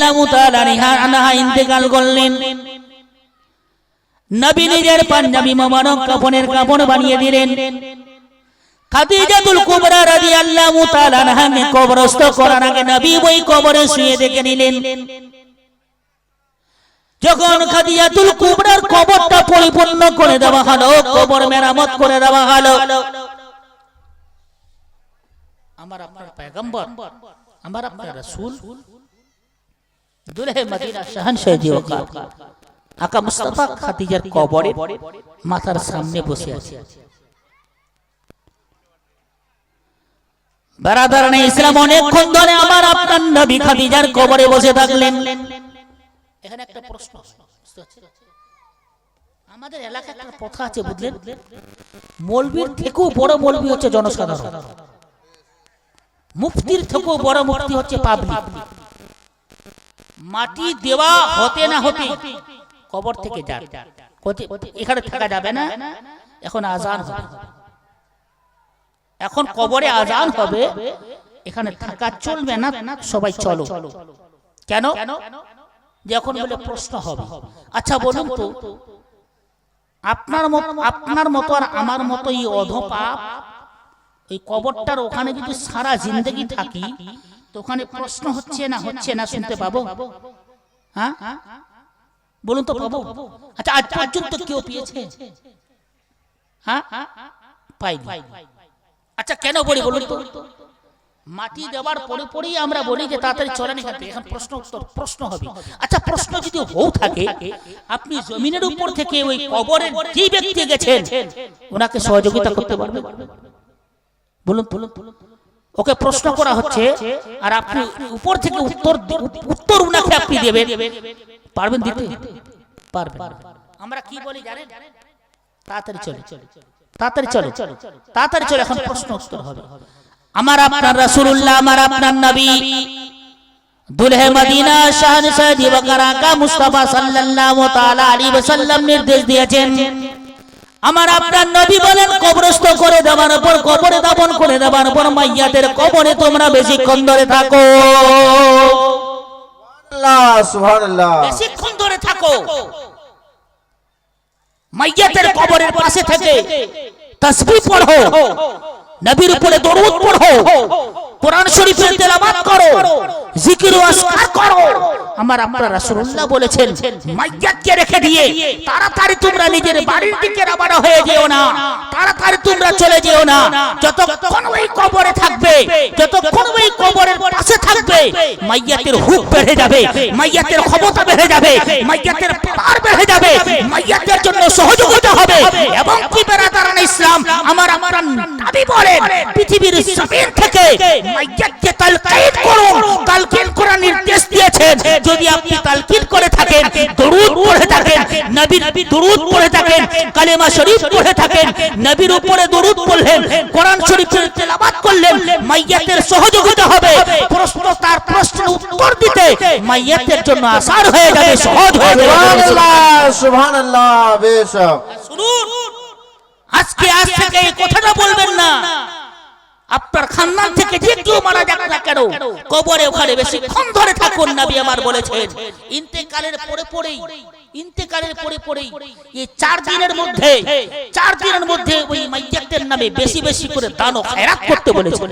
রাদিয়াল্লাহু তাআলা আনহা ইন্তেকাল করলেন। নবী নিজের পাঞ্জাবি মোবারক কাফনের কাপড় বানিয়ে দিলেন। খাদিজাতুল কুবরা রাদিয়াল্লাহু তাআলা আনহাকে কবরস্থ করার আগে নবী ওই কবরে শুয়ে দেখে নিলেন। যখন খাদিজাতুল কুবরার কবরটা পরিপূর্ণ করে দেওয়া হলো, কবর মেরামত করে দেওয়া হলো, আমার আপনার পয়গম্বর, আমার আপনার রাসূল, দুলহে মদিনা শাহনশাহ জি ওয়াকাত আকা মুস্তাফা খাদিজার কবরে মাথার সামনে বসে আছে। বারাদারানে ইসলাম অনেকক্ষণ ধরে আমার আপনার নবী খাদিজার কবরে বসে থাকলেন। এখানে একটা প্রশ্ন, আমাদের এলাকায় একটা কথা আছে বুঝলেন, মৌলবীর থেকেও বড় মৌলবী হচ্ছে জনসাধারণ, মুফতির থেকেও বড় মুফতি হচ্ছে পাবলিক। মাটি দেওয়া হতে না হতে কবর থেকে যান, এখানে থাকা যাবে না, এখন আজান হবে, এখন কবরে আজান হবে, এখানে থাকা চলবে না, সবাই চলো। কেন? যখন বলে প্রশ্ন হবে, আচ্ছা বলুন তো, আপনার মতো আর আমার মতো এই অধপাপ এই কবরটার ওখানে যদি সারা জিন্দেগি থাকি তো ওখানে প্রশ্ন হচ্ছে না শুনতে পাবো? হ্যাঁ বলুন তো পাবো? আচ্ছা আজ পর্যন্ত কেউ পেয়েছে? হ্যাঁ পাইনি। আচ্ছা কেন বলি বলুন তো? মাটি দেওয়ার পরে পরেই আমরা বলি যে তাড়াতাড়ি চলেন এখান থেকে, এখন প্রশ্ন হবে। আচ্ছা প্রশ্ন যদি হও থাকে, আপনি জমিনের উপর থেকে ওই কবরের যে ব্যক্তি গেছেন ওনাকে সহযোগিতা করতে পারবেন? বলুন ওকে প্রশ্ন করা হচ্ছে আর আপনি উপর থেকে উত্তর উনাকে আপনি দেবেন, পারবেন দিতে? পারবেন। আমরা কি বলি জানেন? তাড়াতাড়ি চলে, এখন প্রশ্ন উত্তর হবে। আমার আপনার রাসূলুল্লাহ, আমার আপনার নবী দুলহে মদিনা শাহনশাহ জি ওয়াকাত আকা মুস্তাফা সাল্লাল্লাহু তাআলা আলাইহি ওয়াসাল্লাম নির্দেশ দিয়েছেন, আমার আপনার নবী বলেন কবরস্থ করে দেওয়ার পর, কবরে দাফন করে দেওয়ার পর মাইয়াতের কবরে তোমরা বেশিক্ষণ ধরে থাকো। আল্লাহ সুবহানাল্লাহ, বেশিক্ষণ ধরে থাকো। মাইয়াতের কবরের পাশে থেকে তাসবিহ পড়ো, নবীর উপরে দরুদ পড়ো, কোরআন শরীফের তেলাওয়াত করো, জিকির ও আজকার করো। আমার আপনার রাসূলুল্লাহ বলেছেন মাইয়াতকে রেখে দিয়ে তাড়াতাড়ি তোমরা নিজের বাড়ির দিকে রওনা হয়ে যেও না, তাড়াতাড়ি তোমরা চলে যেও না। যতক্ষণ ওই কবরে থাকবে, যতক্ষণ ওই কবরের পাশে থাকবে, মাইয়াতের হুক বেড়ে যাবে, মাইয়াতের ক্ষমতা বেড়ে যাবে, মাইয়াতের পাওয়ার বেড়ে যাবে, মাইয়াতের জন্য সহযোগিতা হবে। এবং কি বেরাদারান ইসলাম, আমার নবী বলেন পৃথিবীর জমিন থেকে মাইয়াতকে তালকিন করুন, তালকিন করার নির্দেশ দিয়েছেন। যদি আপনি তালকিন করে থাকেন, দরুদ পড়ে থাকেন, নবীর দরুদ পড়ে থাকেন, কালেমা শরীফ পড়ে থাকেন, নবীর উপরে দরুদ পড়লেন, কোরআন শরীফের তেলাওয়াত করলেন, মাইয়াতের সহযোগিতা হবে। তার প্রশ্নের উত্তর দিতে মাইয়াতের জন্য আসান হয়ে যাবে, সহজ হয়ে যাবে। সুবহানাল্লাহ সুবহানাল্লাহ। বেশক শুনুন, আজ থেকে এই কথাটা বলবেন না, আপনার খানদান থেকে যে কেউ মারা যাক না কেন কবরে ওখানে বেশিক্ষণ ধরে থাকুন। নবী আমার বলেছেন ইন্তেকালের পরে পরেই এই 4 দিনের মধ্যে ওই মাইয়াতের নামে বেশি বেশি করে দান ও খয়রাত করতে বলেছেন,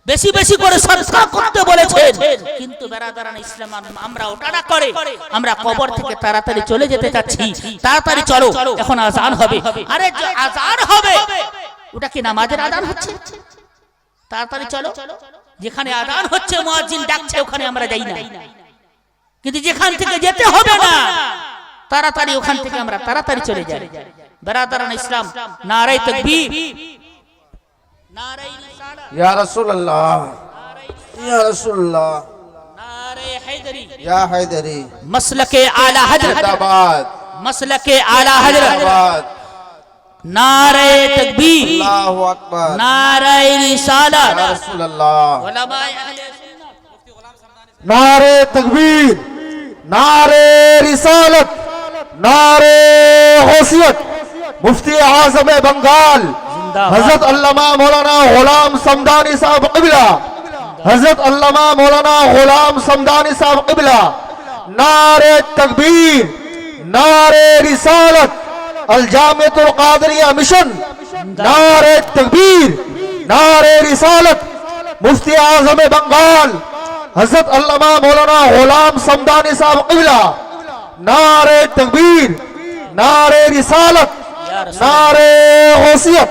বেশি বেশি করে সদকা করতে বলেছেন। কিন্তু বেরাদারান ইসলাম আমরা ওটা না করে আমরা কবর থেকে তাড়াতাড়ি চলে যেতে চাচ্ছি। তাড়াতাড়ি চলো, এখন আযান হবে। আরে আযান হবে, ওটা কি নামাজের আযান হচ্ছে? তাড়াতাড়ি চলো, যেখানে আযান হচ্ছে মুয়াজ্জিন ডাকছে ওখানে আমরা যাই না, কিন্তু যেখান থেকে যেতে হবে না তাড়াতাড়ি ওখান থেকে আমরা তাড়াতাড়ি চলে যাই। বেরাদারান ইসলাম, নারে তাকবীর, নারে রিসালাত, ইয়া রাসূলুল্লাহ, ইয়া রাসূলুল্লাহ, নারে হায়দারি, ইয়া হায়দারি, মাসলাকে আলা হযরত, জিন্দাবাদ, মাসলাকে আলা হযরত, জিন্দাবাদ, নারে তাকবীর, আল্লাহু আকবার, নারে রিসালাত, ইয়া রাসূলুল্লাহ, উলামায়ে আহলে সুন্নাহ, নারে তাকবীর, নারে রিসালাত, নারে গৌসিয়ত, মুফতি আজম बंगाल हजरत अल्लामा मौलाना गुलाम समदानी साहब क़िबला हजरत अल्लामा मौलाना गुलाम समदानी साहब क़िबला, नारे तकबीर, नारे रिसालत, अल जामियतुल कादरिया मिशन, नारे तकबीर, नारे रिसालत, मुफ्ती आज़म बंगाल हजरत अल्लामा मौलाना गुलाम समदानी साहब क़िबला, नारे तकबीर, नारे रिसालत, नारे गौसियत।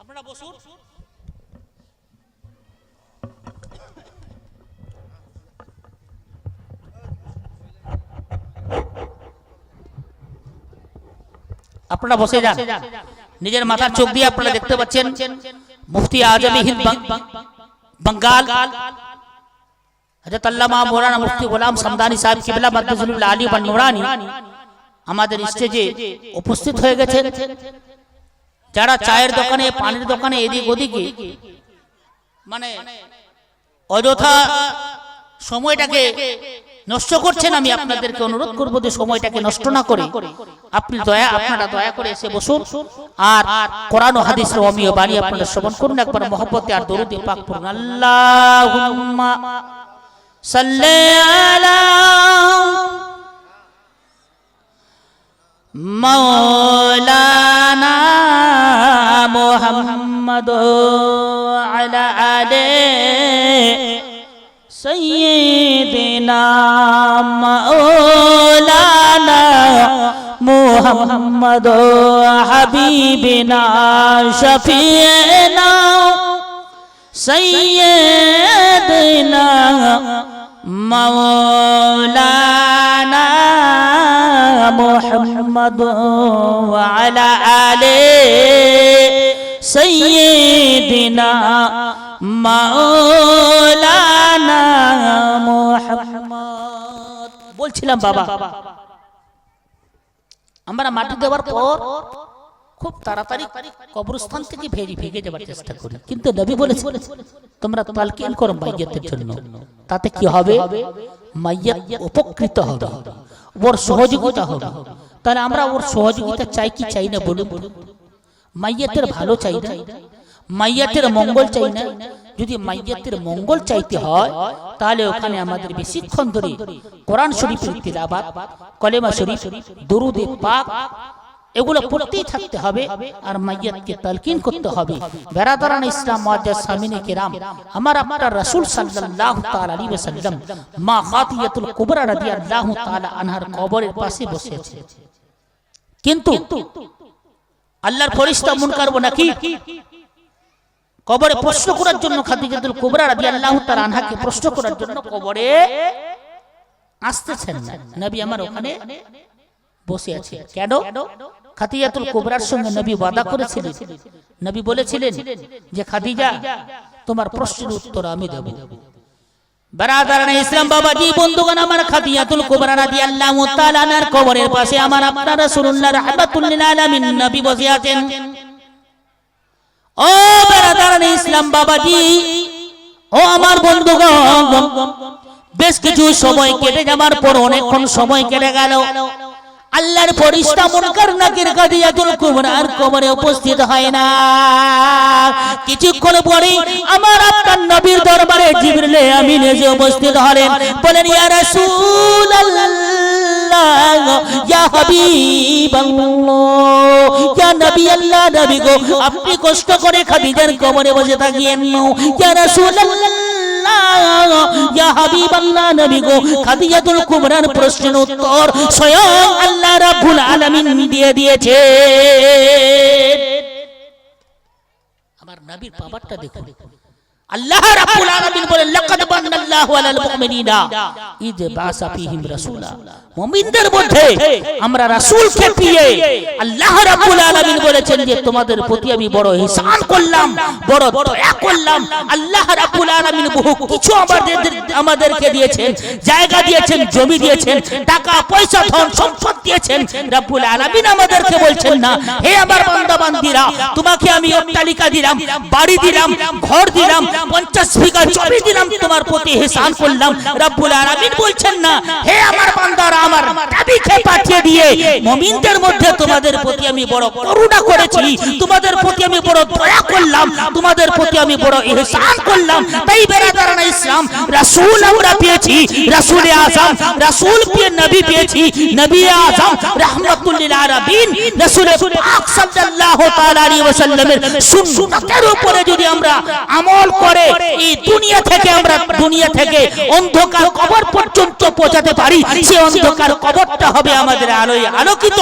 আপনারা বসুন। আপনারা বসে যান, নিজের মাথার চোখ দিয়ে আপনারা দেখতে পাচ্ছেন মুফতি আজম হিন্দ बंगाल हजरत अल्लामा मौलाना मुफ्ती गुलाम समदानी साहब किबला मद्दुल आली व नूरानी আমাদের স্টেজে উপস্থিত হয়ে গেছেন। যারা চায়ের দোকানে, পানির দোকানে এদিক ওদিকে মানে অযথা সময়টাকে নষ্ট করছেন, আমি আপনাদেরকে অনুরোধ করব যে সময়টাকে নষ্ট না করে আপনারা দয়া করে এসে বসুন আর কোরআন ও হাদিসের অমীয় বাণী আপনারা শ্রবণ করুন। একবার মহব্বতে আর দরুদে পাক পড়ুন। আল্লাহুম্মা সাল্লি আলা মাওলানা মুহাম্মদ আলা আলি सय्यिदना मौलाना मुहम्मद हबीबना शफीना सय्यिदना मौलाना मुहम्मद अला आले सय्यिदना मौलाना मुहम्मद। বলছিলাম বাবা, আমরা মাটি দেওয়ার পর খুব তাড়াতাড়ি কবরস্থান থেকে ভেগে যাওয়ার চেষ্টা করি, কিন্তু নবী বলেছেন তোমরা তালকিন করো মাইয়াতের জন্য, তাতে কি হবে? মাইয়াত উপকৃত হবে, ওর সহযোগিতা হবে। তাহলে আমরা ওর সহযোগিতা চাই কি চাই না বলুন? মাইয়াতের ভালো চাই না, মাইয়াতের মঙ্গল চাই না। যদি মাইয়াতের মঙ্গল চাইতে হয় তাহলে ওখানে আমাদের বেশিক্ষণ ধরে কোরআন শরীফের তিলাওয়াত, কলেমা শরীফ, দুরুদ পাক এগুলো পড়তেই থাকতে হবে আর মাইয়াতকে তালকিন করতে হবে। বেরাদারান ইসলাম মুআজ্জাজ সামিনে কিরাম, আমার আপনার রাসূল সাল্লাল্লাহু তাআলা আলাইহি ওয়াসাল্লাম মা খাতিয়াতুল কুবরা রাদিয়াল্লাহু তাআলা আনহার কবরের পাশে বসে আছে, কিন্তু আল্লাহর ফেরেশতা মুনকার ও নাকির কবরে প্রশ্ন করার জন্য, খাদিজাতুল কুবরা রাদিয়াল্লাহু তাআলা আনহাকে প্রশ্ন করার জন্য কবরে আসতেছেন না। নবী আমার ওখানে বসে আছে। কেন? খাদিজাতুল কুবরার সঙ্গে নবী ওয়াদা করেছিলেন, নবী বলেছিলেন যে খাদিজা তোমার প্রশ্নের উত্তর আমি দেব। বারাদারান ইসলাম বাবাজি, বন্ধুগণ আমার, খাদিজাতুল কুবরা রাদিয়াল্লাহু তাআলা আনহার কবরের পাশে আমার আপনার রাসূলুল্লাহ রাহমাতুল লিল আলামিন নবী বসে আছেন। ও বারাদারান ইসলাম বাবাজি, ও আমার বন্ধুগণ, বেশ কিছু সময় কেটে যাবার পর অনেকক্ষণ সময় কেটে গেল, আল্লাহর ফেরেশতা মুনকার নাকির খাদিজাতুল কুবরার কবরে উপস্থিত হয় না। কিছুক্ষণ পরে আমার আপনার নবীর দরবারে জিবরিল আমিন এসে উপস্থিত হলেন, বলেন ইয়া রাসূলুল্লাহ, ইয়া হাবিবাল্লাহ, ইয়া নবী আল্লাহ, নবী গো আপনি কষ্ট করে খাদিজার কবরে বসে থাকিয়েন না। ইয়া রাসূলুল্লাহ, ইয়া হাবিবাল্লাহ, নবী গো খাদিজাতুল কুবরার প্রশ্নের উত্তর স্বয়ং আল্লাহ রাব্বুল আলামিন দিয়ে দিয়েছে। আমার নবীর পাওয়ারটা দেখুন। আল্লাহ রাব্বুল আলামিন বলেন লাকাদ বান্নাল্লাহু আলাল মুমিনিনা ইয বাসা ফীহিম রাসূলা মুমিনদের মধ্যে আমরা রাসূলকে পেয়ে আল্লাহ রাব্বুল আলামিন বলেছেন যে তোমাদের প্রতি আমি বড় ইহসান করলাম, বড় দয়া করলাম। আল্লাহ রাব্বুল আলামিন বহু কিছু আমাদেরকে দিয়েছেন, জায়গা দিয়েছেন, জমি দিয়েছেন, টাকা পয়সা ধন সম্পদ দিয়েছেন। রাব্বুল আলামিন আমাদেরকে বলছেন না, হে আমার বান্দা বান্দীরা, তোমাকে আমি অট্টালিকা দিলাম, বাড়ি দিলাম, ঘর দিলাম, 50 বিঘা জমি দিলাম, তোমার প্রতি ইহসান করলাম। রাব্বুল আলামিন বলছেন না, হে আমার বান্দারা, আমার নবীকে পাঠিয়ে দিয়ে মুমিনদের মধ্যে তোমাদের প্রতি আমি বড় করুণা করেছি, তোমাদের প্রতি আমি বড় দয়া করলাম, তোমাদের প্রতি আমি বড় ইহসান করলাম। তাই বেরাদারানা ইসলাম, রাসূল আমরা পেয়েছি, রাসূল আযম, রাসূল পেয়ে নবী পেয়েছি, নবী আযম রাহমাতুল লিল আলামিন রাসূল পাক সাল্লাল্লাহু তাআলা আলাইহি ওয়াসাল্লামের সুন্নাতের উপরে যদি আমরা আমল করে এই দুনিয়া থেকে অন্ধকার কবর পর্যন্ত পৌঁছাতে পারি, সেই অন্ধকার কবরটা হবে আমাদের আলোয় আলোকিত,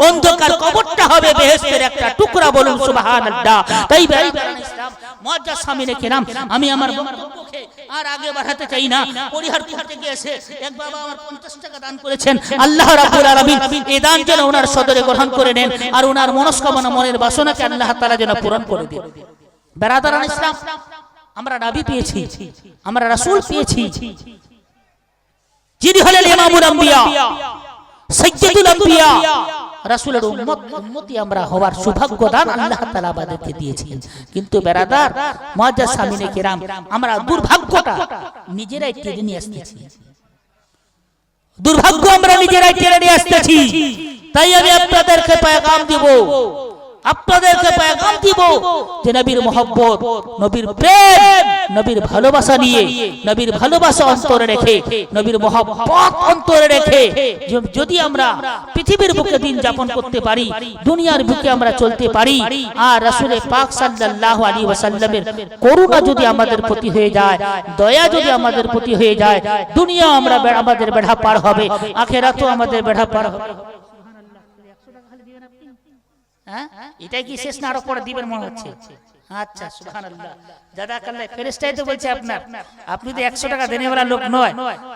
অন্ধকার কবরটা হবে বেহেশতের একটা টুকরা। বলুন সুবহানাল্লাহ। তাই বেরাদারানা ইসলাম, মুআজ্জাজ সামিনে কেরাম, আমি আমার বক্তব্যকে আর আগে বাড়াতে চাই না। পরিহারপুর থেকে এসে এক বাবা আমার 50 টাকা দান করেছেন। আল্লাহ রাব্বুল আলামিন এই দান যেন ওনার সদরে গ্রহণ করে নেন, আর ওনার মনস্কামনা, মনের বাসনাকে আল্লাহ তাআলা যেন পূরণ করে দেন। বেরাদারানা ইসলাম, আমরা নবী পেয়েছি, আমরা রাসূল পেয়েছি, যিনি হলেন ইমামুল আম্বিয়া, সাইয়্যিদুল আম্বিয়া, রাসূলের উম্মতি আমরা হওয়ার সৌভাগ্য দান আল্লাহ তাআলা আমাদেরকে দিয়েছেন। কিন্তু বেরাদার, মুআজ্জাজ সামিনে কেরাম, আমরা দুর্ভাগ্যটা নিজেরাই টেনে নিয়ে আসতেছি, দুর্ভাগ্য আমরা নিজেরাই টেনে নিয়ে আসতেছি। তাই আমি আপনাদেরকে পয়গাম দিব যে নবীর মহব্বত, নবীর প্রেম, নবীর ভালোবাসা নিয়ে, নবীর ভালোবাসা অন্তরে রেখে, নবীর মহব্বত অন্তরে রেখে যদি আমরা পৃথিবীর বুকে দিন যাপন করতে পারি, দুনিয়ার বুকে আমরা চলতে পারি, আর রাসূল পাক সাল্লাল্লাহু আলাইহি ওয়াসাল্লামের করুণা যদি আমাদের প্রতি হয়ে যায়, দয়া যদি আমাদের প্রতি হয়ে যায়, দুনিয়া আমাদের বেড়া পার হবে, আখিরাতও আমাদের বেড়া পার হবে। এটাই কি শেষ না আরো পরে দিবেন মনে হচ্ছে? আচ্ছা, সুবহানাল্লাহ, জাযাকাল্লাহ। ফেরেশতাই তো বলছে আপনি তো 100 টাকা দেনেওয়ালা লোক নয়,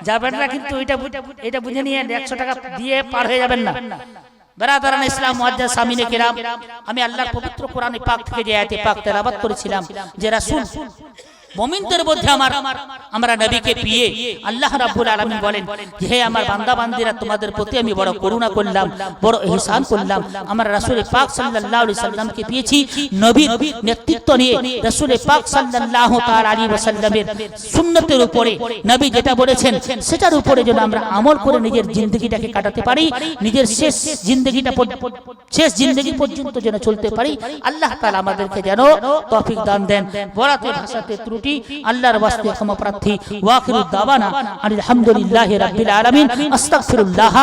যাবেন না, কিন্তু এটা বুঝে নিয়ে 100 টাকা দিয়ে পার হয়ে যাবেন না। বেরাদারানা ইসলাম, মুআজ্জাজ সামিনে কেরাম, আমি আল্লাহর পবিত্র কোরআনে পাক থেকে যে আয়াতে পাক তেলাওয়াত করেছিলাম যে রাসূল মুমিনদের মধ্যে আমরা নবীকে পেয়ে আল্লাহ রাব্বুল আলামিন বলেন যে হে আমার বান্দা বান্দীরা, তোমাদের প্রতি আমি বড় করুণা করলাম, বড় ইহসান করলাম। আমরা রাসূল পাক সাল্লাল্লাহু আলাইহি সাল্লামকে পেয়েছি নবীর নেতৃত্ব নিয়ে, রাসূল পাক সাল্লাল্লাহু তাআলা আলাইহি ওয়াসাল্লামের সুন্নতের উপরে, নবী যেটা বলেছেন সেটার উপরে যেন আমরা আমল করে নিজের জিন্দেগিটাকে কাটাতে পারি, নিজের শেষ জিন্দেগি পর্যন্ত যেন চলতে পারি। আল্লাহ তাআলা আমাদেরকে যেন তৌফিক দান দেন। বরাতে ভাষাতে ত্রুটি আল্লাহর ওয়াস্তে ক্ষমা প্রার্থী। ওয়াখিরু দাওয়ানা আলহামদুলিল্লাহি রাব্বিল আলামিন। আস্তাগফিরুল্লাহ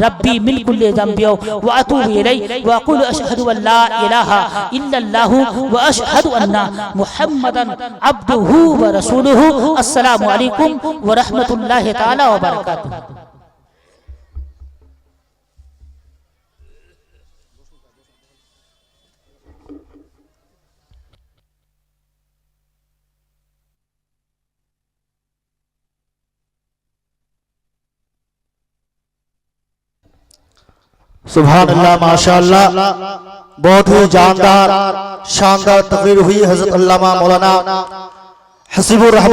রাব্বি মিন কুল্লি যামবি ওয়া আতুবু ইলাইহি ওয়া আকুলু আশহাদু আল লা ইলাহা ইল্লাল্লাহু ওয়া আশহাদু আন্না মুহাম্মাদান আবদুহু ওয়া রাসূলুহু। আসসালামু আলাইকুম ওয়া রাহমাতুল্লাহি তাআলা ওয়া বারাকাতুহু। सुभान अल्लाह, माशाअल्लाह, बहुत ही जानदार शानदार तकरीर हुई। हजरत अल्लामा मौलाना हसीबुर रहमान